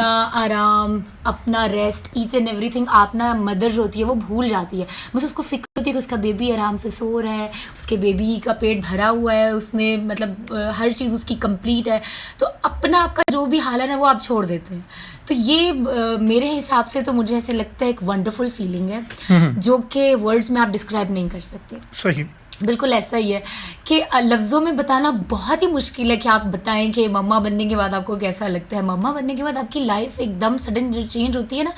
अपना आराम, अपना रेस्ट, ईच एंड एवरीथिंग आप ना मदर जो होती है वो भूल जाती है। बस उसको फिक्र होती है कि उसका बेबी आराम से सो रहा है, उसके बेबी का पेट भरा हुआ है, उसमें मतलब हर चीज़ उसकी कंप्लीट है, तो अपना आपका जो भी हाल है ना वो आप छोड़ देते हैं। तो ये मेरे हिसाब से तो मुझे ऐसे लगता है एक वंडरफुल फीलिंग है जो कि वर्ड्स में आप डिस्क्राइब नहीं कर सकते। सही, बिल्कुल ऐसा ही है कि लफ्ज़ों में बताना बहुत ही मुश्किल है कि आप बताएं कि मम्मा बनने के बाद आपको कैसा लगता है। मम्मा बनने के बाद आपकी लाइफ एकदम सडन जो चेंज होती है ना,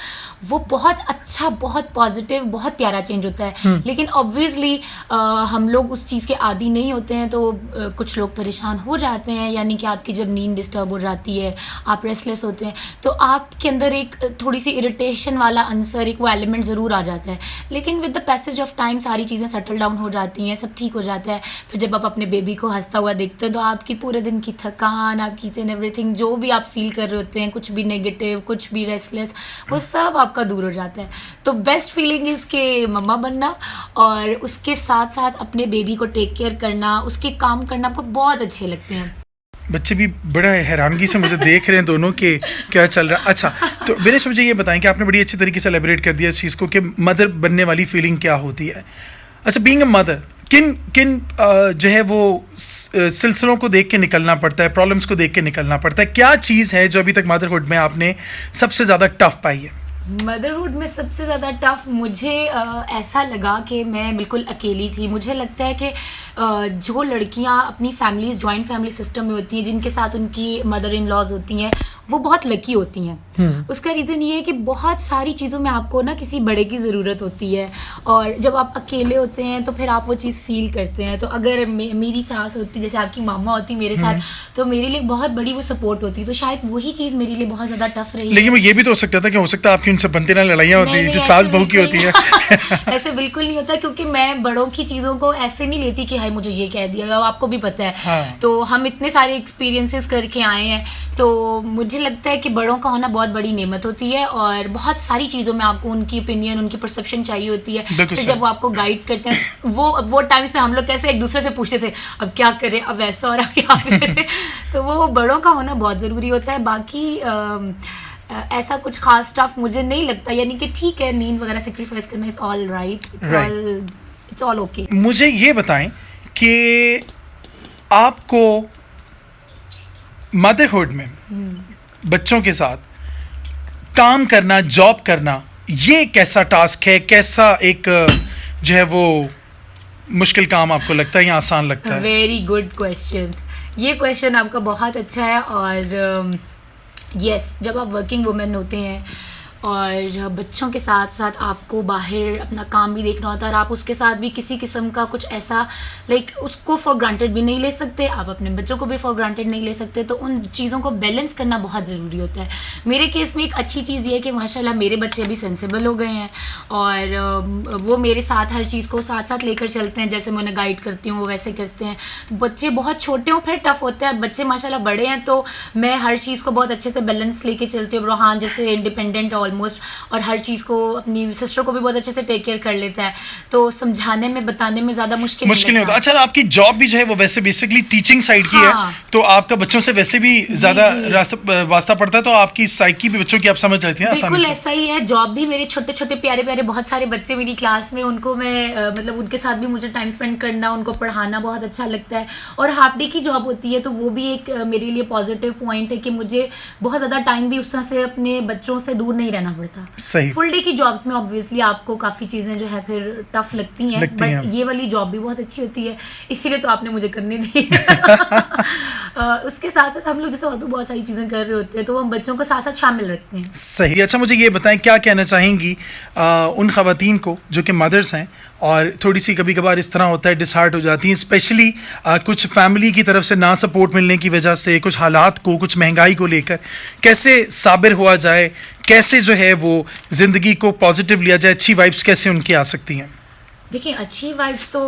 वो बहुत अच्छा, बहुत पॉजिटिव, बहुत प्यारा चेंज होता है। लेकिन ऑब्वियसली हम लोग उस चीज़ के आदी नहीं होते हैं, तो कुछ लोग परेशान हो जाते हैं, यानी कि आपकी जब नींद डिस्टर्ब हो जाती है, आप रेस्टलेस होते हैं, तो आपके अंदर एक थोड़ी सी इरिटेशन वाला आंसर, एक वो एलिमेंट ज़रूर आ जाता है। लेकिन with the passage of time सारी चीज़ें सेटल डाउन हो जाती हैं, सब ठीक हो जाता है। फिर जब आप अपने बेबी को हंसता हुआ देखते हैं तो आपकी पूरे दिन की थकान, आपकी ईच एंड एवरीथिंग जो भी आप फील कर रहे होते हैं, कुछ भी नेगेटिव, कुछ भी रेस्टलेस, वो सब आपका दूर हो जाता है। तो बेस्ट फीलिंग इज़ के मम्मा बनना, और उसके साथ साथ अपने बेबी को टेक केयर करना, उसके काम करना आपको बहुत अच्छे लगते हैं। बच्चे भी बड़ा हैरानगी से मुझे देख रहे हैं दोनों के क्या चल रहा है। अच्छा, तो मेरे से मुझे ये बताएं कि आपने बड़ी अच्छी तरीके से एलेबरेट कर दिया इस चीज़ को कि मदर बनने वाली फीलिंग क्या होती है। अच्छा, बीइंग अ मदर किन जो है वो सिलसिलों को देख के निकलना पड़ता है, प्रॉब्लम्स को देख के निकलना पड़ता है, क्या चीज़ है जो अभी तक मदरहुड में आपने सबसे ज़्यादा टफ पाई है? मदरहुड में सबसे ज़्यादा टफ मुझे ऐसा लगा कि मैं बिल्कुल अकेली थी। मुझे लगता है कि जो लड़कियां अपनी फैमिलीज, जॉइंट फैमिली सिस्टम में होती हैं, जिनके साथ उनकी मदर इन लॉज होती हैं, वो बहुत लकी होती हैं। उसका रीज़न ये है कि बहुत सारी चीज़ों में आपको ना किसी बड़े की ज़रूरत होती है, और जब आप अकेले होते हैं तो फिर आप वो चीज़ फील करते हैं। तो अगर मेरी सास होती, जैसे आपकी मामा होती मेरे साथ, तो मेरे लिए बहुत बड़ी वो सपोर्ट होती, तो शायद वही चीज़ मेरे लिए बहुत ज़्यादा टफ रही। लेकिन वो ये भी तो हो सकता था कि हो सकता है आपकी उनसे बनते ना लड़ाइयाँ होती हैं जो सास बहू की होती है। ऐसे बिल्कुल नहीं होता, क्योंकि मैं बड़ों की चीज़ों को ऐसे नहीं लेती कि हाय मुझे ये कह दिया, आपको भी पता है। हाँ। तो हम इतने सारे एक्सपीरियंसेस करके आए हैं, तो मुझे लगता है कि बड़ों का होना बहुत बड़ी नेमत होती है, और बहुत सारी चीज़ों में आपको उनकी ओपिनियन, उनकी परसेप्शन चाहिए होती है। तो जब वो आपको गाइड करते हैं, वो टाइम्स में हम लोग कैसे एक दूसरे से पूछते थे अब क्या करें, अब ऐसा हो रहा क्या करें। तो वो बड़ों का होना बहुत ज़रूरी होता है। बाकी ऐसा कुछ खास स्टफ मुझे नहीं लगता, यानी कि ठीक है, नींद वगैरह सेक्रीफाइस करना is all right, it's all okay. मुझे ये बताएं कि आपको मदरहुड में बच्चों के साथ काम करना, जॉब करना, ये कैसा टास्क है, कैसा एक जो है वो मुश्किल काम आपको लगता है या आसान लगता है? वेरी गुड क्वेश्चन, ये क्वेश्चन आपका बहुत अच्छा है। और यस, जब आप वर्किंग वुमेन होते हैं और बच्चों के साथ साथ आपको बाहर अपना काम भी देखना होता है, और आप उसके साथ भी किसी किस्म का कुछ ऐसा उसको फॉर ग्रांटेड भी नहीं ले सकते, आप अपने बच्चों को भी फॉर ग्रांटेड नहीं ले सकते, तो उन चीज़ों को बैलेंस करना बहुत ज़रूरी होता है। मेरे केस में एक अच्छी चीज़ ये है कि माशाल्लाह मेरे बच्चे भी सेंसिबल हो गए हैं, और वो मेरे साथ हर चीज़ को साथ साथ लेकर चलते हैं, जैसे मैं उन्हें गाइड करती हूँ वो वैसे करते हैं। तो बच्चे बहुत छोटे हों फिर टफ होते हैं, बच्चे माशाल्लाह बड़े हैं तो मैं हर चीज़ को बहुत अच्छे से बैलेंस लेके चलती हूँ। रोहान जैसे इंडिपेंडेंट ऑलमोस्ट, और हर चीज़ को अपनी सिस्टर को भी बहुत अच्छे से टेक केयर कर लेता है, तो समझाने में, बताने में ज़्यादा मुश्किल नहीं होता। अच्छा, आपकी जॉब भी जो है वो वैसे बेसिकली टीचिंग साइड की है, तो आपका बच्चों से वैसे भी ज़्यादा वास्ता पड़ता है, तो आपकी साइकी भी बच्चों की आप समझ जाती हैं आसानी से। बिल्कुल ऐसा ही है। जॉब भी, मेरे छोटे छोटे प्यारे प्यारे बहुत सारे बच्चे मेरी क्लास में, उनको मैं मतलब उनके साथ भी मुझे टाइम स्पेंड करना, उनको पढ़ाना बहुत अच्छा लगता है। और हाफ डे की जॉब होती है, तो वो भी एक मेरे लिए पॉजिटिव पॉइंट है कि मुझे बहुत ज़्यादा टाइम भी उस तरह से अपने बच्चों से दूर नहीं रहना पड़ता। सही। फुल डे की जॉब्स में ऑब्वियसली आपको काफ़ी चीज़ें जो है फिर टफ लगती हैं, बट ये वाली जॉब भी बहुत अच्छी होती है, इसीलिए तो आपने मुझे करने दी। उसके साथ साथ हम लोग जैसे और भी बहुत सारी चीज़ें कर रहे होते हैं, तो हम बच्चों को साथ साथ शामिल रखते हैं। सही। अच्छा, मुझे ये बताएं, क्या कहना चाहेंगी उन ख़वातीन को जो कि मदर्स हैं और थोड़ी सी कभी कभार इस तरह होता है डिसहार्ट हो जाती हैं, स्पेशली कुछ फैमिली की तरफ से ना सपोर्ट मिलने की वजह से, कुछ हालात को, कुछ महंगाई को लेकर कैसे साबिर हुआ जाए, कैसे जो है वो ज़िंदगी को पॉजिटिव लिया जाए, अच्छी वाइब्स कैसे उनकी आ सकती हैं? देखिए अच्छी वाइफ्स तो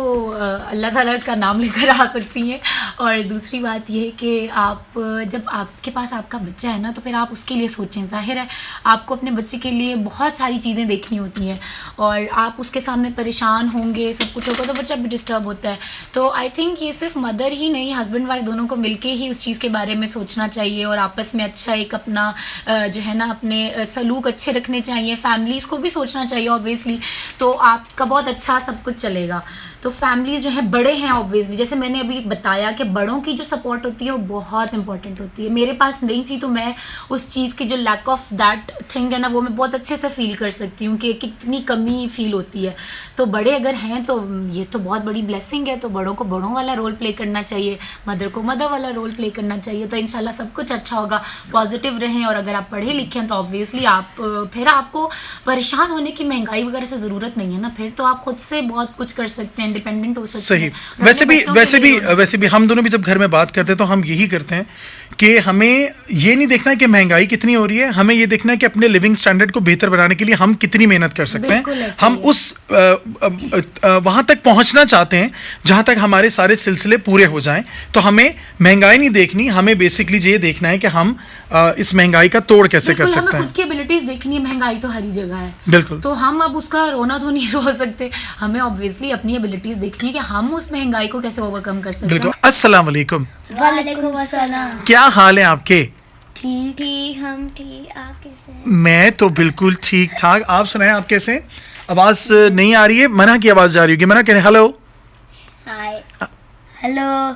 अल्लाह ताला का नाम लेकर आ सकती हैं। और दूसरी बात ये है कि आप जब आपके पास आपका बच्चा है ना तो फिर आप उसके लिए सोचें। ज़ाहिर है आपको अपने बच्चे के लिए बहुत सारी चीज़ें देखनी होती हैं और आप उसके सामने परेशान होंगे, सब कुछ होगा तो बच्चा भी डिस्टर्ब होता है। तो आई थिंक ये सिर्फ मदर ही नहीं, हस्बैंड वाइफ दोनों को मिलके ही उस चीज़ के बारे में सोचना चाहिए और आपस में अच्छा एक अपना जो है ना अपने सलूक अच्छे रखने चाहिए। फैमिलीज़ को भी सोचना चाहिए ऑब्वियसली, तो आपका बहुत अच्छा सब कुछ चलेगा। तो फैमिली जो है बड़े हैं ऑब्वियसली, जैसे मैंने अभी बताया कि बड़ों की जो सपोर्ट होती है वो बहुत इंपॉर्टेंट होती है। मेरे पास नहीं थी तो मैं उस चीज़ की जो लैक ऑफ दैट थिंग है ना वो मैं बहुत अच्छे से फील कर सकती हूँ कि कितनी कमी फील होती है। तो बड़े अगर हैं तो ये तो बहुत बड़ी ब्लेसिंग है। तो बड़ों को बड़ों वाला रोल प्ले करना चाहिए, मदर को मदर वाला रोल प्ले करना चाहिए। तो इंशाल्लाह सब कुछ अच्छा होगा, पॉजिटिव रहें। और अगर आप पढ़े लिखे हैं तो ऑब्वियसली आप फिर आपको परेशान होने की महंगाई वगैरह से ज़रूरत नहीं है ना, फिर तो आप खुद से बहुत कुछ कर सकते हैं, इंडिपेंडेंट हो सकते सही। हैं। वैसे भी हम दोनों भी जब घर में बात करते हैं तो हम यही करते हैं कि हमें ये नहीं देखना है कि महंगाई कितनी हो रही है, हमें ये देखना है कि अपने लिविंग स्टैंडर्ड को बेहतर बनाने के लिए हम कितनी मेहनत कर सकते हैं। हम उस वहाँ तक पहुँचना चाहते हैं जहाँ तक हमारे सारे सिलसिले पूरे हो जाएं। तो हमें महंगाई नहीं देखनी, हमें बेसिकली ये देखना है कि हम इस महंगाई का तोड़ कैसे कर सकते हैं। खुद की एबिलिटीज देखनी है, महंगाई तो हर ही जगह है बिल्कुल। तो हम अब उसका रोना तो नहीं रो सकते, हमें ऑब्वियसली अपनी एबिलिटीज देखनी है कि हम उस महंगाई को कैसे ओवरकम कर सकते बिल्कुल। हैं। अस्सलाम वालेकुम। वालेकुम अस्सलाम। क्या हाल है आपके? ठीक, हम ठीक, आप कैसे हैं? मैं तो बिल्कुल ठीक ठाक। आप सुनाएं, आप कैसे हैं? आवाज नहीं आ रही है, मना की आवाज जा रही होगी। मना करें हेलो। हाय। हेलो।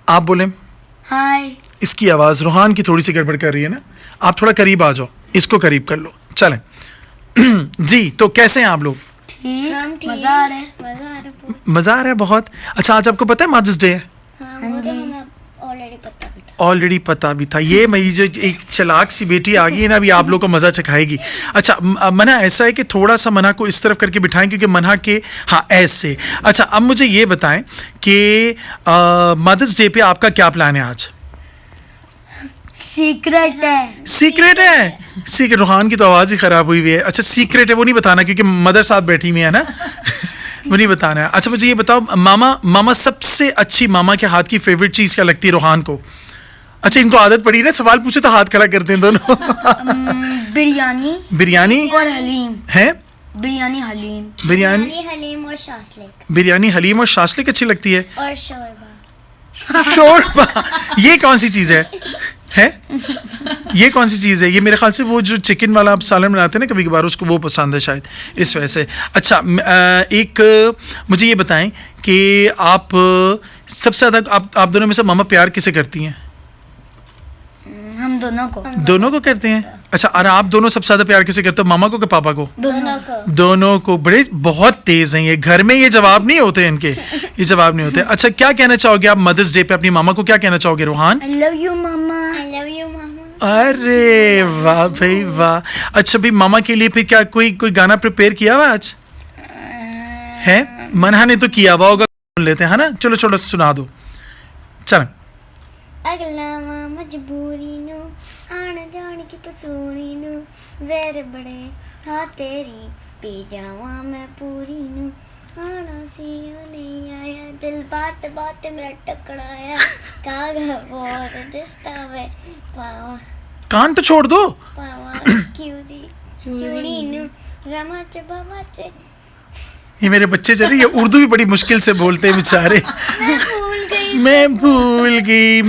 आप बोले। हाय। इसकी आवाज रूहान की थोड़ी सी गड़बड़ कर रही है ना, आप थोड़ा करीब आ जाओ, इसको करीब कर लो। चलें जी, तो कैसे हैं आप लोग? ठीक, हम ठीक। मजा आ रहा है बहुत। मजा आ रहा है बहुत। अच्छा, आज आपको पता है मदर्स डे है? हाँ, वो तो हमें ऑलरेडी पता भी था। ऑलरेडी पता भी था। ये मेरी जो एक चालाक सी बेटी आ गई है ना, अभी आप लोग को मज़ा चखाएगी। अच्छा, मना ऐसा है कि थोड़ा सा मना को इस तरफ करके बिठाएं क्योंकि मना के हाँ ऐसे। अच्छा, अब मुझे ये बताएं कि मदर्स डे पे आपका क्या प्लान है आज? सीक्रेट है। सीक्रेट है? सीक्रेट। रूहान की तो आवाज़ ही ख़राब हुई हुई है। अच्छा, सीक्रेट है, वो नहीं बताना क्योंकि मदर साथ बैठी हुई है ना वो नहीं बताना है। अच्छा, मुझे ये बताओ, मामा सबसे अच्छी मामा के हाथ की फेवरेट चीज़ क्या लगती है रूहान को? अच्छा, इनको आदत पड़ी ना, सवाल पूछे तो हाथ खड़ा करते हैं दोनों बिरयानी। बिरयानी और हलीम है? बिरयानी हलीम। बिरयानी हलीम और शाशलिक। बिरयानी हलीम और शाशलिक अच्छी लगती है। और शोरबा। शोरबा ये कौन सी चीज़ है? ये कौन सी चीज़ है? ये मेरे ख्याल से वो जो चिकन वाला आप सालन बनाते हैं ना कभी कभार, उसको वो पसंद है शायद, इस वजह से। अच्छा, एक मुझे ये बताएं कि आप सबसे ज़्यादा आप दोनों में से मामा प्यार किसे करती हैं? हम दोनों को। दोनों को करते हैं। अच्छा, और आप दोनों सबसे ज़्यादा प्यार किसे करते हो, मामा को कि पापा को? दोनों को। दोनों को। बड़े बहुत तेज हैं ये, घर में ये जवाब नहीं होते इनके, ये जवाब नहीं होते। अच्छा, क्या कहना चाहोगे आप मदर्स डे पे अपनी मामा को, क्या कहना चाहोगे Ruhan? I love you mama. I love you mama. अरे वाह भाई वाह। अच्छा भाई, मामा के लिए फिर क्या कोई गाना प्रिपेयर किया हुआ आज है? मना ने तो किया हुआ होगा, सुन लेते हैं, है ना? चलो चलो सुना दो, चल। अगला मजबूरी नु आण जान की पसूरी नु ज़ेर बड़े हाँ तेरी पी जावा मैं पूरी नु आना सीओ नहीं आया दिल बात बात मेरा टकराया कागा बोर दिस्तावे पावा कान तो छोड़ दो। पावा क्यों दी चूड़ी नु रमाच बाबाच। ये मेरे बच्चे चले, ये उर्दू भी बड़ी मुश्किल से बोलते हैं बेचारे। मैं भूल गई।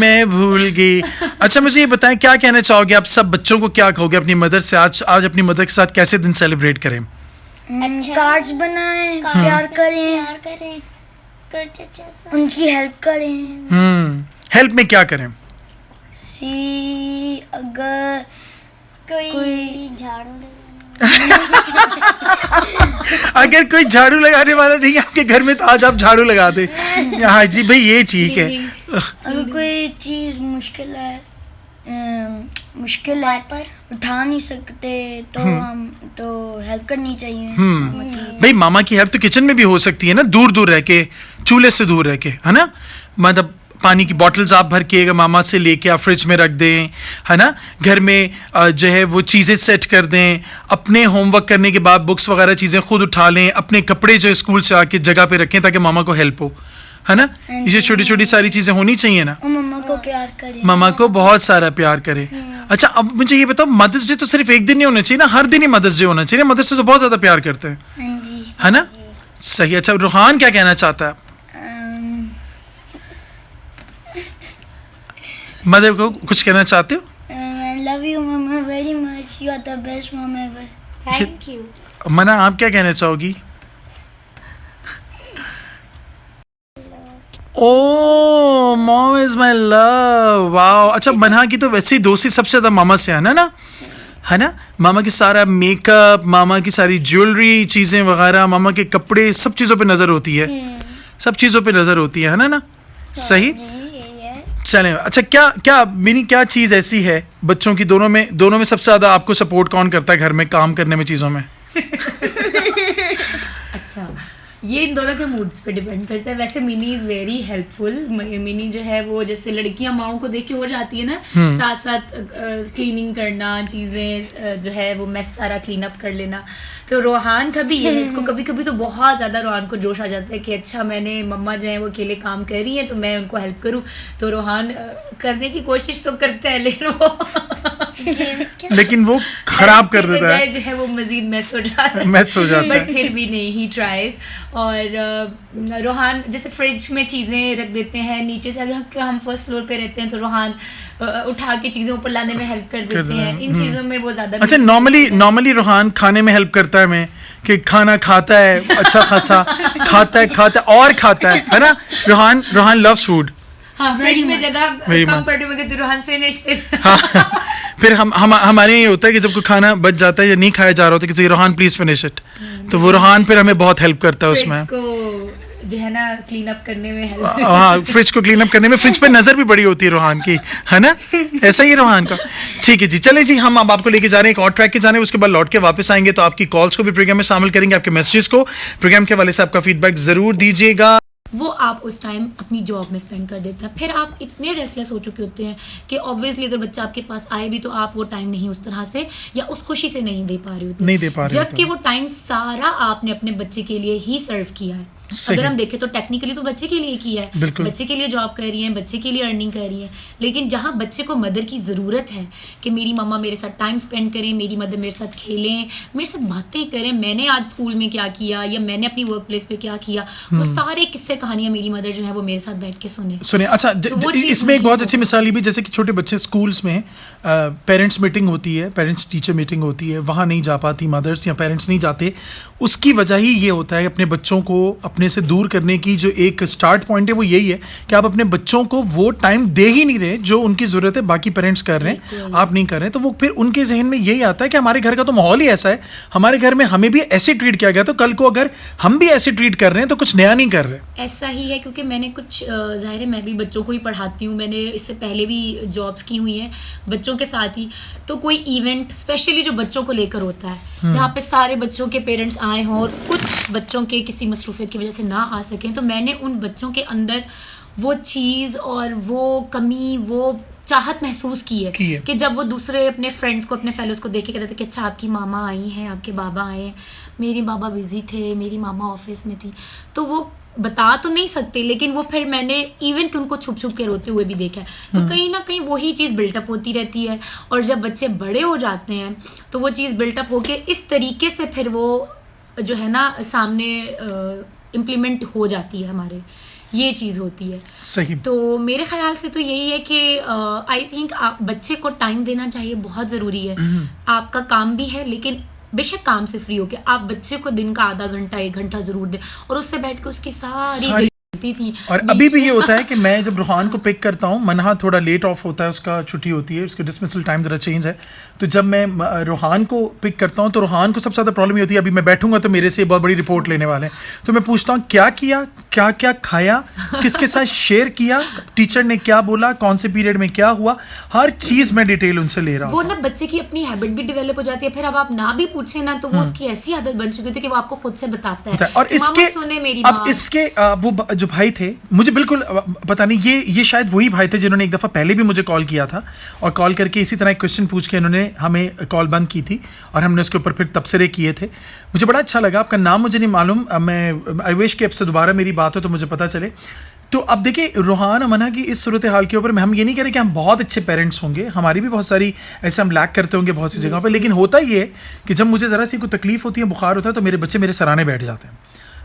अच्छा, मुझे ये बताएं, क्या कहना चाहोगे आप सब बच्चों को, क्या कहोगे अपनी मदर से? आज अपनी मदर के साथ कैसे दिन सेलिब्रेट करें? अच्छा, कार्ड्स बनाएं, प्यार करें, कुछ अच्छा सा उनकी हेल्प करें। हेल्प में क्या करें? अगर कोई झाड़ू अगर कोई झाड़ू लगाने वाला नहीं है आपके घर में तो आज आप झाड़ू लगा दे। हाँ जी भाई, ये ठीक है। अगर कोई चीज मुश्किल है पर उठा नहीं सकते तो हम तो हेल्प करनी चाहिए। भाई, मामा की हेल्प तो किचन में भी हो सकती है ना, दूर दूर रह के, चूल्हे से दूर रह के, है ना? मतलब पानी की बॉटल्स आप भर के मामा से लेके आप फ्रिज में रख दें, है ना, घर में जो है वो चीज़ें सेट कर दें, अपने होमवर्क करने के बाद बुक्स वगैरह चीज़ें खुद उठा लें, अपने कपड़े जो स्कूल से आके जगह पे रखें ताकि मामा को हेल्प हो, है ना, ये छोटी छोटी सारी चीज़ें होनी चाहिए ना। और मम्मा को प्यार करे, मामा को बहुत सारा प्यार करे। अच्छा, अब मुझे ये बताओ, मदर्स डे तो सिर्फ एक दिन नहीं होना चाहिए ना, हर दिन ही मदर्स डे होना चाहिए। मदर्स से तो बहुत ज़्यादा प्यार करते हैं, हाँ जी, है ना, सही। अच्छा, रूहान क्या कहना चाहता है मदर को, कुछ कहना चाहते हो? I love you mama very much, you are the best mom ever. Thank you. Mana, आप क्या कहना चाहोगी? Oh mom is my love, wow. अच्छा, मना की तो वैसे ही दोस्ती सबसे ज्यादा मामा से है ना, है ना, मामा की सारा मेकअप, मामा की सारी ज्वेलरी चीजें वगैरह, मामा के कपड़े, सब चीजों पे नजर होती है, सब चीजों पे नजर होती है ना, सही। चलें, अच्छा, क्या मेरी क्या चीज़ ऐसी है बच्चों की, दोनों में सबसे ज़्यादा आपको सपोर्ट कौन करता है घर में काम करने में, चीज़ों में? अच्छा, ये इन दोनों के मूड्स पे डिपेंड करता है। वैसे mini is very helpful. Mini जो है वो, जैसे लड़कियां माओं को देख के हो जाती है ना, साथ साथ क्लीनिंग करना, चीज़ें जो है वो मेस सारा क्लीन अप कर लेना। तो रोहान का भी ये है, इसको कभी कभी तो बहुत ज़्यादा रोहान को जोश आ जाता है कि अच्छा, मैंने मम्मा जो है वो अकेले काम कर रही हैं तो मैं उनको हेल्प करूं। तो रोहान करने की कोशिश तो करता है, लेकिन वो खराब कर देता है, जो है वो मजीद मैस हो जाता है, बट फिर भी नहीं, ही ट्राइज। और रोहान जैसे फ्रिज में चीज़ें रख देते हैं, नीचे से अगर हम फर्स्ट फ्लोर पे रहते हैं तो रोहान उठा के चीज़ें ऊपर लाने में हेल्प कर देते हैं। इन चीज़ों में वो ज़्यादा। अच्छा, नॉर्मली रोहान खाने में हेल्प करता है मैं, कि खाना खाता है अच्छा खासा, खाता है ना। Rohan loves food. हाँ, फ्रिज में जगह कम पड़ी मगर तो रोहान फिनिश। फिर हमारे ये होता है कि जब कोई खाना बच जाता है या नहीं खाया जा रहा होता है, किसी रोहान प्लीज फिनिश इट, तो वो रोहान फिर हमें बहुत हेल्प करता है उसमें, जो है ना, क्लीन अप करने में हेल्प। हाँ, फ्रिज को क्लीन अप करने में, फ्रिज पे नजर भी बड़ी होती है रोहान की, है ना, ऐसा ही रोहान का। ठीक है जी, चले जी, हम अब आपको लेके जा रहे हैं एक और ट्रैक के जाने, उसके बाद लौट के वापस आएंगे तो आपकी कॉल्स को भी प्रोग्राम में शामिल करेंगे, आपके मैसेजेस को। प्रोग्राम के हवाले से आपका फीडबैक जरूर दीजिएगा। वो आप उस टाइम अपनी जॉब में स्पेंड कर देते हैं, फिर आप इतने रेस्टलेस हो चुके होते हैं कि ऑब्वियसली अगर बच्चा आपके पास आए भी तो आप वो टाइम नहीं उस तरह से या उस खुशी से नहीं दे पा रहे होते, जबकि वो टाइम सारा आपने अपने बच्चे के लिए ही सर्व किया है। अगर हम देखें तो टेक्निकली तो बच्चे के लिए किया है, बच्चे के लिए जॉब कर रही हैं, बच्चे के लिए अर्निंग कर रही हैं, लेकिन जहाँ बच्चे को मदर की ज़रूरत है कि मेरी मम्मा मेरे साथ टाइम स्पेंड करें, मेरी मदर मेरे साथ खेलें, मेरे साथ बातें करें, मैंने आज स्कूल में क्या किया या मैंने अपनी वर्क प्लेस पे क्या किया, वो सारे किस्से कहानियाँ मेरी मदर जो है वो मेरे साथ बैठ के सुने। अच्छा, इसमें एक बहुत अच्छी मिसाल ये भी, जैसे कि छोटे बच्चे स्कूल्स में पेरेंट्स मीटिंग होती है, पेरेंट्स टीचर मीटिंग होती है, वहाँ नहीं जा पाती मदर्स या पेरेंट्स नहीं जाते, उसकी वजह ही ये होता है अपने बच्चों को अपने से दूर करने की जो एक स्टार्ट पॉइंट है वो यही है कि आप अपने बच्चों को वो टाइम दे ही नहीं रहे जो उनकी ज़रूरत है, बाकी पेरेंट्स कर रहे हैं, आप नहीं कर रहे हैं। तो वो फिर उनके जहन में यही आता है कि हमारे घर का तो माहौल ही ऐसा है, हमारे घर में हमें भी ऐसे ट्रीट किया गया, तो कल को अगर हम भी ऐसे ट्रीट कर रहे हैं तो कुछ नया नहीं कर रहे। ऐसा ही है, क्योंकि मैंने कुछ ज़ाहिर है मैं भी बच्चों को ही पढ़ाती हूँ, मैंने इससे पहले भी जॉब्स की हुई हैं बच्चों के साथ ही। तो कोई इवेंट स्पेशली जो बच्चों को लेकर होता है, जहाँ पे सारे बच्चों के पेरेंट्स आए हों और कुछ बच्चों के किसी मसरूफियत की वजह से ना आ सकें, तो मैंने उन बच्चों के अंदर वो चीज़ और वो कमी, वो चाहत महसूस की है कि जब वो दूसरे अपने फ्रेंड्स को, अपने फेलोज को देख के कहते थे कि अच्छा आपकी मामा आई हैं, आपके बाबा आए हैं, मेरी बाबा बिजी थे, मेरी मामा ऑफिस में थी, तो वो बता तो नहीं सकते, लेकिन वो फिर मैंने इवन कि उनको छुप छुप के रोते हुए भी देखा है। तो कहीं ना कहीं वही चीज़ बिल्टअप होती रहती है, और जब बच्चे बड़े हो जाते हैं तो वो चीज़ बिल्टअप होके इस तरीके से फिर वो जो है ना सामने इम्प्लीमेंट हो जाती है हमारे, ये चीज़ होती है। सही। तो मेरे ख्याल से तो यही है कि आई थिंक बच्चे को टाइम देना चाहिए, बहुत ज़रूरी है। आपका काम भी है, लेकिन बेशक काम से फ्री होके आप बच्चे को दिन का आधा घंटा 1 घंटा ज़रूर दें, और उससे बैठ के उसकी सारी थी। और अभी भी ये होता है कि मैं जब रूहान को पिक करता हूँ, मनहा थोड़ा लेट ऑफ होता है, उसका छुट्टी होती है, उसका डिसमिसल टाइम ज़रा चेंज है, तो जब मैं रूहान को पिक करता हूँ तो रूहान को सबसे ज़्यादा प्रॉब्लम ये होती है, अभी मैं बैठूंगा तो मेरे से बहुत बड़ी रिपोर्ट लेने वाले हैं, तो मैं पूछता हूँ क्या किया, क्या क्या खाया, किसके साथ शेयर किया, टीचर ने क्या बोला, कौन से पीरियड में क्या हुआ, हर चीज़ मैं डिटेल उनसे ले रहा हूँ। वो ना बच्चे की अपनी हैबिट भी डेवलप हो जाती है, फिर अब आप ना भी पूछे ना तो वो उसकी ऐसी आदत बन चुकी होती है कि वो आपको खुद से बताता है। और इसके अब इसके वो जो भाई थे, मुझे बिल्कुल पता नहीं, ये शायद वही भाई थे जिन्होंने एक दफ़ा पहले भी मुझे कॉल किया था और कॉल करके इसी तरह एक क्वेश्चन पूछ के इन्होंने हमें कॉल बंद की थी और हमने उसके ऊपर फिर तबसरे किए थे। मुझे बड़ा अच्छा लगा, आपका नाम मुझे नहीं मालूम, मैं आई विश कि आपसे दोबारा मेरी बात हो तो मुझे पता चले। तो अब देखिए रोहान अमना की इस सूरत हाल के ऊपर हम ये नहीं कह रहे कि हम बहुत अच्छे पेरेंट्स होंगे, हमारी भी बहुत सारी ऐसे हम लैक करते होंगे बहुत सी जगह पर, लेकिन होता ही है कि जब मुझे ज़रा सी कोई तकलीफ होती है, बुखार होता है, तो मेरे बच्चे मेरे सराहने बैठ जाते हैं।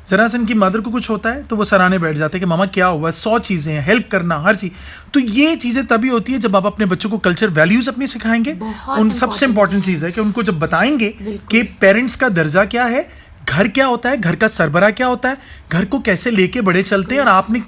ज़रा से इनकी मदर को कुछ होता है तो वो सराहने बैठ जाते हैं कि मामा क्या हुआ, 100 चीज़ें हैं, हेल्प करना, हर चीज़। तो ये चीज़ें तभी होती है जब आप अपने बच्चों को कल्चर वैल्यूज़ अपनी सिखाएंगे। उन सबसे इंपॉर्टेंट चीज़ है कि उनको जब बताएंगे कि पेरेंट्स का दर्जा क्या है, घर क्या होता है, घर का सरबराह क्या होता है, घर को कैसे लेके बड़े चलते हैं, और आपने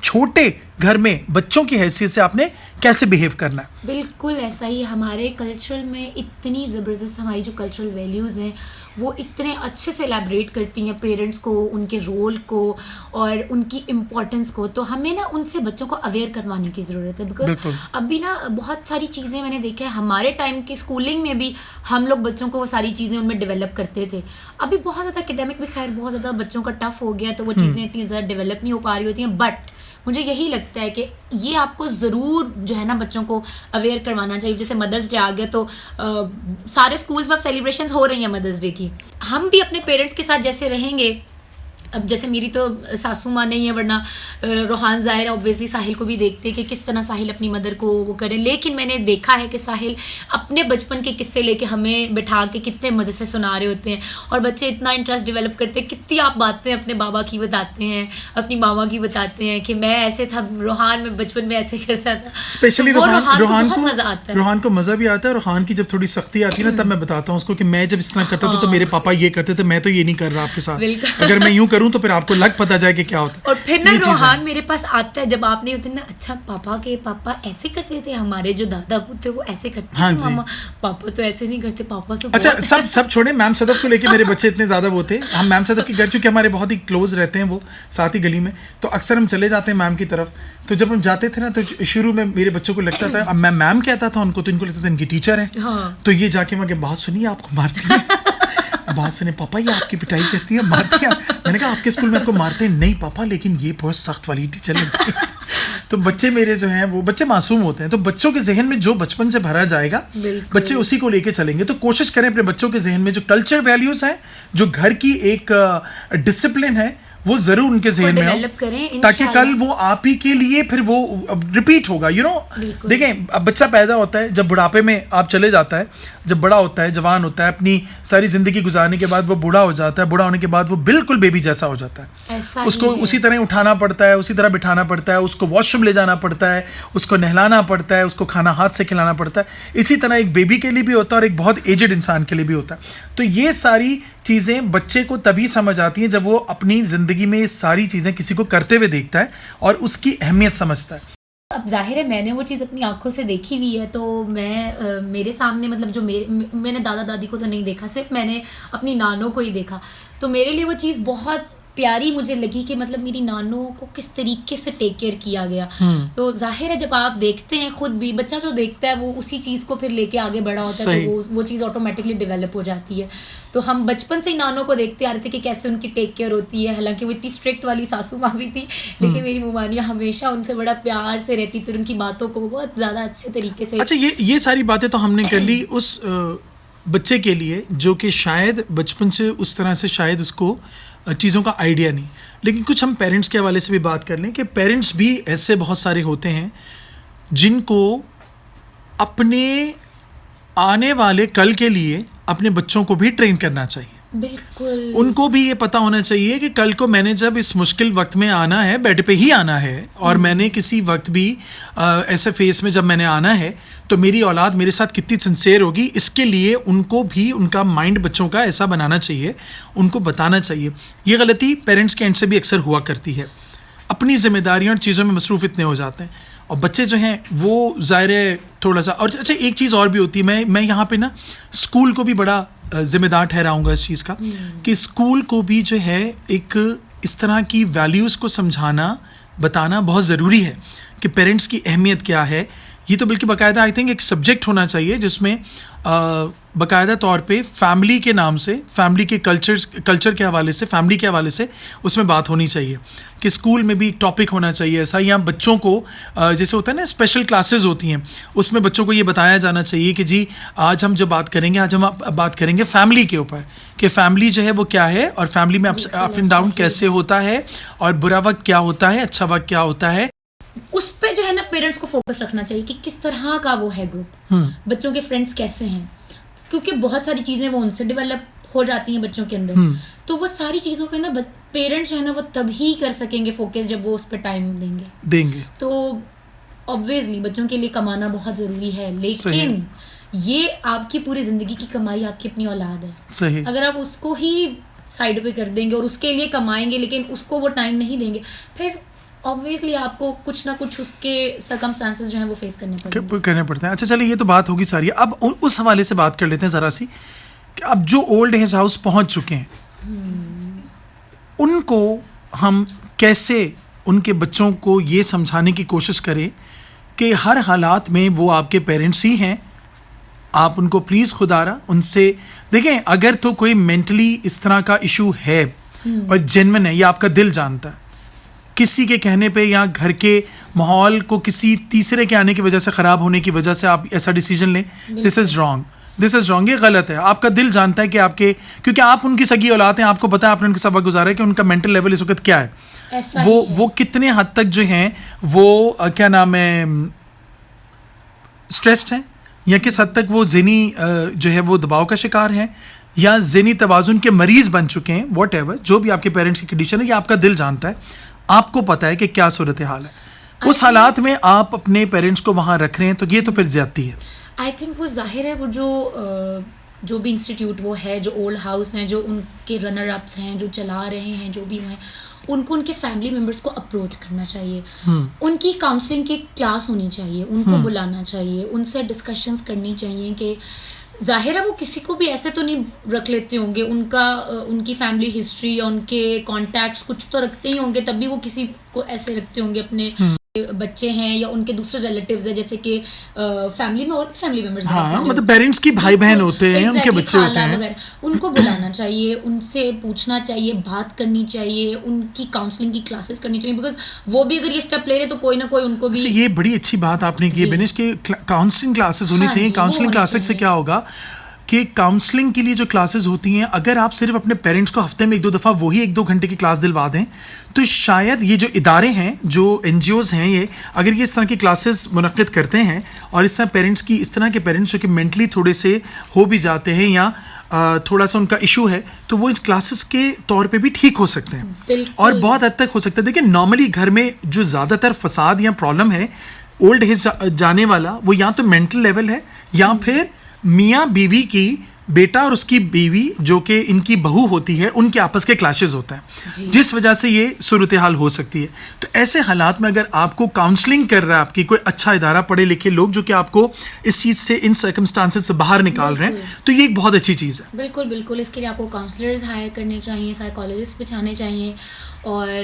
छोटे घर में बच्चों की हैसियत से आपने कैसे बिहेव करना है। बिल्कुल ऐसा ही हमारे कल्चरल में इतनी ज़बरदस्त हमारी जो कल्चरल वैल्यूज़ हैं वो इतने अच्छे से एलैबोरेट करती हैं पेरेंट्स को, उनके रोल को और उनकी इम्पोर्टेंस को। तो हमें ना उनसे बच्चों को अवेयर करवाने की ज़रूरत है, बिकॉज अभी ना बहुत सारी चीज़ें मैंने देखा है, हमारे टाइम की स्कूलिंग में भी हम लोग बच्चों को वो सारी चीज़ें उनमें डेवलप करते थे। अभी बहुत ज़्यादा एकेडमिक भी खैर बहुत ज़्यादा बच्चों का टफ हो गया, तो वो चीज़ें इतनी ज़्यादा डेवलप नहीं हो पा रही होती हैं। बट मुझे यही लगता है कि ये आपको ज़रूर जो है ना बच्चों को अवेयर करवाना चाहिए। जैसे मदर्स डे आ गया तो सारे स्कूल्स में अब सेलिब्रेशंस हो रही हैं मदर्स डे की। हम भी अपने पेरेंट्स के साथ जैसे रहेंगे, अब जैसे मेरी तो सासू माँ नहीं है, वरना रोहान ज़ाहिर ऑब्वियसली साहिल को भी देखते हैं कि किस तरह साहिल अपनी मदर को वो करे। लेकिन मैंने देखा है कि साहिल अपने बचपन के किस्से लेके हमें बिठा के कितने मज़े से सुना रहे होते हैं, और बच्चे इतना इंटरेस्ट डेवलप करते हैं, कितनी आप बातें अपने बाबा की बताते हैं, अपनी मामा की बताते हैं कि मैं ऐसे था, रोहान में बचपन में ऐसे करता था। स्पेशली तो रोहान को मज़ा आता है, रोहान को मज़ा भी आता है। रोहान की जब थोड़ी सख्ती आती है ना, तब मैं बताता हूँ उसको कि मैं जब इस तरह करता था तो मेरे पापा ये करते थे, मैं तो ये नहीं कर रहा आपके साथ, अगर मैं यूँ करूँ तो फिर आपको लग पता जाए कि क्या होता है। और फिर ना रोहान मेरे पास आता है जब आप नहीं होते ना, अच्छा पापा ऐसे करते थे, हमारे जो दादा थे वो ऐसे करते थे, मामा पापा तो ऐसे नहीं करते, पापा तो अच्छा सब छोड़े, मैम सदफ को लेके मेरे बच्चे इतने ज्यादा वो थे। हम मैम सदफ के घर, चूंकि हमारे बहुत ही क्लोज रहते हैं, वो साथ ही गली में, तो अक्सर हम चले जाते हैं मैम की तरफ। तो जब हम जाते थे ना तो शुरू में मेरे बच्चों को लगता था, अब मैं मैम कहता था उनको, तो इनको लगता था इनकी टीचर है। तो ये जाके मैं बात सुनिए आपको मारती है, बात सुने पापा ये आपकी पिटाई करती है, मारती है। मैंने कहा आपके स्कूल में आपको मारते हैं? नहीं पापा, लेकिन ये बहुत सख्त वाली टीचर लगती है। तो बच्चे मेरे जो हैं वो बच्चे मासूम होते हैं, तो बच्चों के जहन में जो बचपन से भरा जाएगा बच्चे उसी को लेके चलेंगे। तो कोशिश करें अपने बच्चों के जहन में जो कल्चर वैल्यूज हैं, जो घर की एक डिसिप्लिन है, वो जरूर उनके जहन में डेवलप करें, ताकि कल वो आप ही के लिए फिर वो रिपीट होगा। देखें, अब बच्चा पैदा होता है, जब बुढ़ापे में आप चले जाता है, जब बड़ा होता है, जवान होता है, अपनी सारी जिंदगी गुजारने के बाद वो बूढ़ा हो जाता है, बूढ़ा होने के बाद वो बिल्कुल बेबी जैसा हो जाता है। उसको उसी तरह उठाना पड़ता है, उसी तरह बिठाना पड़ता है, उसको वॉशरूम ले जाना पड़ता है, उसको नहलाना पड़ता है, उसको खाना हाथ से खिलाना पड़ता है। इसी तरह एक बेबी के लिए भी होता है और एक बहुत एजड इंसान के लिए भी होता है। तो ये सारी चीज़ें बच्चे को तभी समझ आती हैं जब वो अपनी ज़िंदगी में ये सारी चीज़ें किसी को करते हुए देखता है और उसकी अहमियत समझता है। अब जाहिर है मैंने वो चीज़ अपनी आंखों से देखी हुई है, तो मैं मेरे सामने मतलब जो मैंने दादा दादी को तो नहीं देखा, सिर्फ मैंने अपनी नानों को ही देखा। तो मेरे लिए वो चीज़ बहुत प्यारी मुझे लगी कि मतलब मेरी नानों को किस तरीके से टेक केयर किया गया। तो जाहिर है जब आप देखते हैं, खुद भी बच्चा जो देखता है वो उसी चीज़ को फिर लेके आगे बढ़ा होता है, तो वो चीज़ ऑटोमेटिकली डेवलप हो जाती है। तो हम बचपन से ही नानों को देखते आ रहे थे कि कैसे उनकी टेक केयर होती है। हालांकि वो इतनी स्ट्रिक्ट वाली सासू माँ भी थी, लेकिन मेरी मुमानिया हमेशा उनसे बड़ा प्यार से रहती थी, उनकी बातों को बहुत ज़्यादा अच्छे तरीके से। अच्छा, ये सारी बातें तो हमने कर ली उस बच्चे के लिए जो कि शायद बचपन से उस तरह से शायद उसको चीज़ों का आइडिया नहीं। लेकिन कुछ हम पेरेंट्स के हवाले से भी बात कर लें कि पेरेंट्स भी ऐसे बहुत सारे होते हैं जिनको अपने आने वाले कल के लिए अपने बच्चों को भी ट्रेन करना चाहिए। बिल्कुल, उनको भी ये पता होना चाहिए कि कल को मैंने जब इस मुश्किल वक्त में आना है, बेड पे ही आना है, और मैंने किसी वक्त भी ऐसे फेस में जब मैंने आना है तो मेरी औलाद मेरे साथ कितनी सिंसेयर होगी। इसके लिए उनको भी उनका माइंड बच्चों का ऐसा बनाना चाहिए, उनको बताना चाहिए। ये गलती पेरेंट्स के एंड से भी अक्सर हुआ करती है, अपनी जिम्मेदारियों और चीज़ों में मसरूफ़ इतने हो जाते हैं, और बच्चे जो हैं वो ज़ाहिर है थोड़ा सा। और अच्छा, एक चीज़ और भी होती है, मैं यहाँ पे ना स्कूल को भी बड़ा ज़िम्मेदार ठहराऊँगा इस चीज़ का, कि स्कूल को भी जो है एक इस तरह की वैल्यूज़ को समझाना, बताना बहुत ज़रूरी है कि पेरेंट्स की अहमियत क्या है, ये तो बल्कि बाकायदा आई थिंक एक सब्जेक्ट होना चाहिए जिसमें बाकायदा तौर पे फैमिली के नाम से, फैमिली के कल्चर के हवाले से, फैमिली के हवाले से उसमें बात होनी चाहिए कि स्कूल में भी टॉपिक होना चाहिए ऐसा, या बच्चों को जैसे होता है ना स्पेशल क्लासेस होती हैं, उसमें बच्चों को ये बताया जाना चाहिए कि जी आज हम जब बात करेंगे, आज हम बात करेंगे फैमिली के ऊपर कि फैमिली जो है वो क्या है और फैमिली में अप एंड डाउन कैसे होता है और बुरा वक्त क्या होता है, अच्छा वक्त क्या होता है। उस पे जो है ना पेरेंट्स को फोकस रखना चाहिए कि किस तरह का वो है ग्रुप, बच्चों के फ्रेंड्स कैसे हैं, क्योंकि बहुत सारी चीजें वो उनसे डेवलप हो जाती हैं बच्चों के अंदर। तो वो सारी चीजों पे ना पेरेंट्स जो है ना वो तभी कर सकेंगे फोकस जब वो उस पर टाइम देंगे। तो ऑब्वियसली बच्चों के लिए कमाना बहुत जरूरी है, लेकिन ये आपकी पूरी जिंदगी की कमाई आपकी अपनी औलाद है। सही। अगर आप उसको ही साइड पे कर देंगे और उसके लिए कमाएंगे लेकिन उसको वो टाइम नहीं देंगे, फिर ऑब्वियसली आपको कुछ ना कुछ उसके सर्कमस्टांसेस जो हैं वो फेस करने पड़ते हैं। अच्छा चलिए, ये तो बात होगी सारी। अब उस हवाले से बात कर लेते हैं ज़रा सी कि अब जो ओल्ड एज हाउस पहुंच चुके हैं उनको हम कैसे उनके बच्चों को ये समझाने की कोशिश करें कि हर हालात में वो आपके पेरेंट्स ही हैं, आप उनको प्लीज़ खुदारा उनसे देखें। अगर तो कोई मेंटली इस तरह का इशू है और जेन्युइन है, ये आपका दिल जानता है, किसी के कहने पे या घर के माहौल को किसी तीसरे के आने की वजह से ख़राब होने की वजह से आप ऐसा डिसीजन लें, दिस इज़ रॉन्ग, ये गलत है। आपका दिल जानता है कि आपके, क्योंकि आप उनकी सगी औलाद हैं, आपको पता है आपने उनके साथ वक्त गुजारा है कि उनका मेंटल लेवल इस वक्त क्या है, वो कितने हद तक जो हैं वो क्या नाम है स्ट्रेस्ड हैं, या किस हद तक वो ज़हनी जो है वो दबाव का शिकार हैं या ज़हनी तवाज़ुन के मरीज़ बन चुके हैं। वॉट एवर जो भी आपके पेरेंट्स की कंडीशन है, ये आपका दिल जानता है, आपको पता है कि क्या सूरत हाल है। उस हालात में आप अपने पेरेंट्स को वहाँ रख रहे हैं, तो ये तो फिर ज्यादती है। आई थिंक वो जाहिर है, वो जो भी इंस्टीट्यूट वो है, जो ओल्ड हाउस हैं, जो उनके रनर अप्स हैं, जो चला रहे हैं, जो भी हैं, उनको उनके फैमिली मेम्बर्स को अप्रोच करना चाहिए। उनकी काउंसलिंग की क्लास होनी चाहिए, उनको बुलाना चाहिए, उनसे डिस्कशंस करनी चाहिए कि जाहिर है वो किसी को भी ऐसे तो नहीं रख लेते होंगे, उनकी फैमिली हिस्ट्री या उनके कॉन्टैक्ट्स कुछ तो रखते ही होंगे, तभी वो किसी को ऐसे रखते होंगे अपने बच्चे हैं या उनके दूसरे रिलेटिव्स हैं, जैसे कि फैमिली में और भी फैमिली मेंबर्स, मतलब पेरेंट्स की भाई बहन होते हैं, उनके बच्चे होते हैं, उनको बुलाना चाहिए, उनसे पूछना चाहिए, बात करनी चाहिए, उनकी काउंसलिंग की क्लासेस करनी चाहिए, बिकॉज वो भी अगर ये स्टेप ले रहे तो कोई ना कोई उनको भी। ये बड़ी अच्छी बात आपने की है बेनिश कि काउंसलिंग क्लासेस होनी चाहिए। काउंसलिंग क्लासेस से क्या होगा कि काउंसलिंग के लिए जो क्लासेस होती हैं, अगर आप सिर्फ अपने पेरेंट्स को हफ्ते में 1-2 दफ़ा वही 1-2 घंटे की क्लास दिलवा दें, तो शायद ये जो इदारे हैं, जो NGOs हैं, ये अगर ये इस तरह की क्लासेस मुनक्किद करते हैं और इस तरह पेरेंट्स की, इस तरह के पेरेंट्स जो कि मेंटली थोड़े से हो भी जाते हैं या थोड़ा सा उनका इशू है, तो वो इस क्लासेस के तौर पे भी ठीक हो सकते हैं और बहुत हद तक हो सकता है। देखिए नॉर्मली घर में जो ज़्यादातर फसाद या प्रॉब्लम है ओल्ड एज जाने वाला, वो या तो मेंटल लेवल है या फिर मियाँ बीवी की, बेटा और उसकी बीवी जो कि इनकी बहू होती है, उनके आपस के क्लैशेस होता है, जिस वजह से ये सूरत हाल हो सकती है। तो ऐसे हालात में अगर आपको काउंसलिंग कर रहा है आपकी कोई अच्छा इदारा, पढ़े लिखे लोग जो कि आपको इस चीज़ से, इन सर्कमस्टांसेस से बाहर निकाल रहे हैं, तो ये एक बहुत अच्छी चीज़ है। बिल्कुल बिल्कुल, इसके लिए आपको काउंसलर्स हायर करने चाहिए, साइकोलॉजिस्ट बिछाने चाहिए, और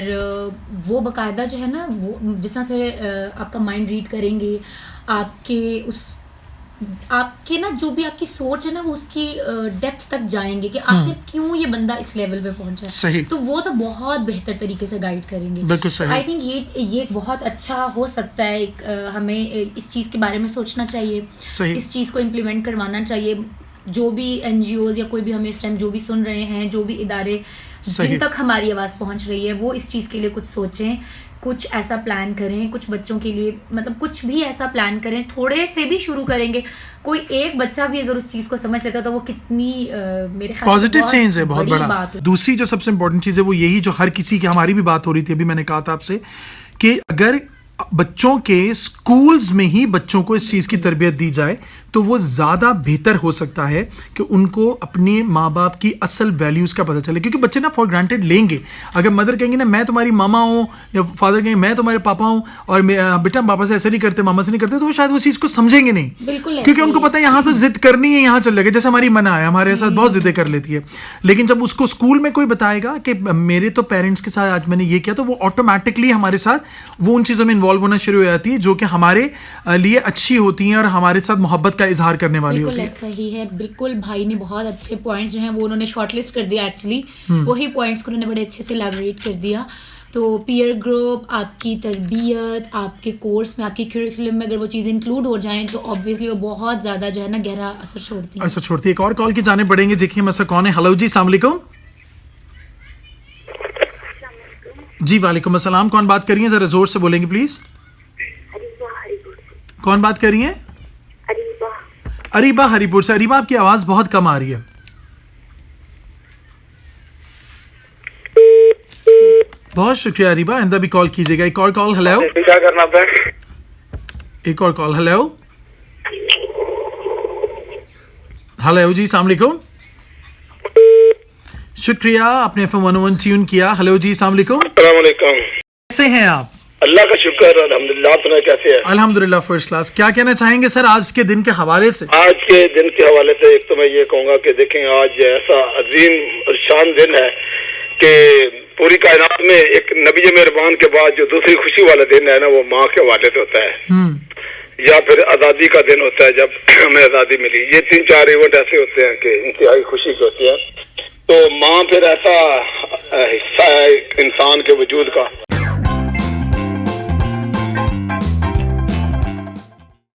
वो बाकायदा जो है ना वो जिस तरह से आपका माइंड रीड करेंगे, आपके ना जो भी आपकी सोच है ना वो उसकी डेप्थ तक जाएंगे कि आखिर क्यों ये बंदा इस लेवल पे पहुंचा है। सही। तो वो तो बहुत बेहतर तरीके से गाइड करेंगे। बिल्कुल सही। आई थिंक ये बहुत अच्छा हो सकता है। हमें इस चीज़ के बारे में सोचना चाहिए, इस चीज़ को इम्प्लीमेंट करवाना चाहिए। जो भी NGOs या कोई भी हमें इस टाइम जो भी सुन रहे हैं, जो भी इदारे जिन तक हमारी आवाज़ पहुंच रही है, वो इस चीज़ के लिए कुछ सोचें, कुछ ऐसा प्लान करें, कुछ बच्चों के लिए मतलब कुछ भी ऐसा प्लान करें। थोड़े से भी शुरू करेंगे, कोई एक बच्चा भी अगर उस चीज़ को समझ लेता तो वो कितनी मेरे ख्याल पॉजिटिव चेंज है, बहुत बड़ा। दूसरी जो सबसे इम्पोर्टेंट चीज़ है वो यही, जो हर किसी की, हमारी भी बात हो रही थी अभी, मैंने कहा था आपसे कि अगर बच्चों के स्कूल्स में ही बच्चों को इस चीज़ की तरबियत दी जाए तो वो ज़्यादा बेहतर हो सकता है कि उनको अपने माँ बाप की असल वैल्यूज़ का पता चले। क्योंकि बच्चे ना फॉर ग्रांटेड लेंगे, अगर मदर कहेंगे ना मैं तुम्हारी मामा हूँ या फादर कहेंगे मैं तुम्हारे पापा हूँ और बेटा पापा से ऐसे नहीं करते, मामा से नहीं करते, तो वो शायद उस चीज़ को समझेंगे नहीं, क्योंकि उनको पता है यहाँ तो जिद करनी है, यहाँ चल जाएगा। जैसे हमारी मना है, हमारे साथ बहुत जिद्दें कर लेती है, लेकिन जब उसको स्कूल में कोई बताएगा कि मेरे तो पेरेंट्स के साथ आज मैंने ये किया, तो वो ऑटोमेटिकली हमारे साथ वो उन चीज़ों में इन्वॉल्व इवॉल्व होना शुरू हो जाती है जो कि हमारे लिए अच्छी होती हैं और हमारे साथ मोहब्बत का इजहार करने वाली बिल्कुल होती है। ऐसा ही है, बिल्कुल भाई ने बहुत अच्छे पॉइंट्स जो हैं वो उन्होंने शॉर्टलिस्ट कर दिया एक्चुअली, वही पॉइंट्स को उन्होंने बड़े अच्छे से एलैबोरेट कर दिया। तो पीयर ग्रुप, आपकी तरबियत, आपके कोर्स में, आपकी करिकुलम में अगर वो चीज़ें इंक्लूड हो जाएं तो ऑब्वियसली वो बहुत ज़्यादा जो है ना गहरा असर छोड़ती हैं। ऐसा छोड़ती है। एक और कॉल की जाने पड़ेंगे, देखिए मसा कौन है। हेलो जी, अस्सलाम वालेकुम। जी वालेकुम अस्सलाम, कौन बात कर रही हैं? जरा जोर से बोलेंगे प्लीज। कौन बात कर रही हैं? अरीबा हरिपुर से। अरीबा, आपकी आवाज बहुत कम आ रही है। बहुत शुक्रिया अरीबा, आइंदा भी कॉल कीजिएगा। एक और कॉल। हेलो। क्या करना है? एक और कॉल। हेलो। हेलो जी, अस्सलाम वालेकुम। शुक्रिया, आपने FM 101 ट्यून किया। हेलो जी, अस्सलाम वालेकुम। अस्सलाम वालेकुम। कैसे हैं आप? अल्लाह का शुक्र, अल्हम्दुलिल्लाह। आप सुनाए कैसे हैं? अल्हम्दुलिल्लाह फर्स्ट क्लास। क्या कहना चाहेंगे सर आज के दिन के हवाले से? आज के दिन के हवाले से एक तो मैं ये कहूँगा कि देखें, आज ऐसा अजीम और शान दिन है कि पूरी कायनात में एक नबी मेहरबान के बाद जो दूसरी खुशी वाला दिन है ना, वो माँ के हवाले से होता है, या फिर आज़ादी का दिन होता है जब हमें आज़ादी मिली। ये 3-4 इवेंट ऐसे होते हैं कि इंतहाई खुशी के होते हैं। तो माँ फिर ऐसा हिस्सा है इंसान के वजूद का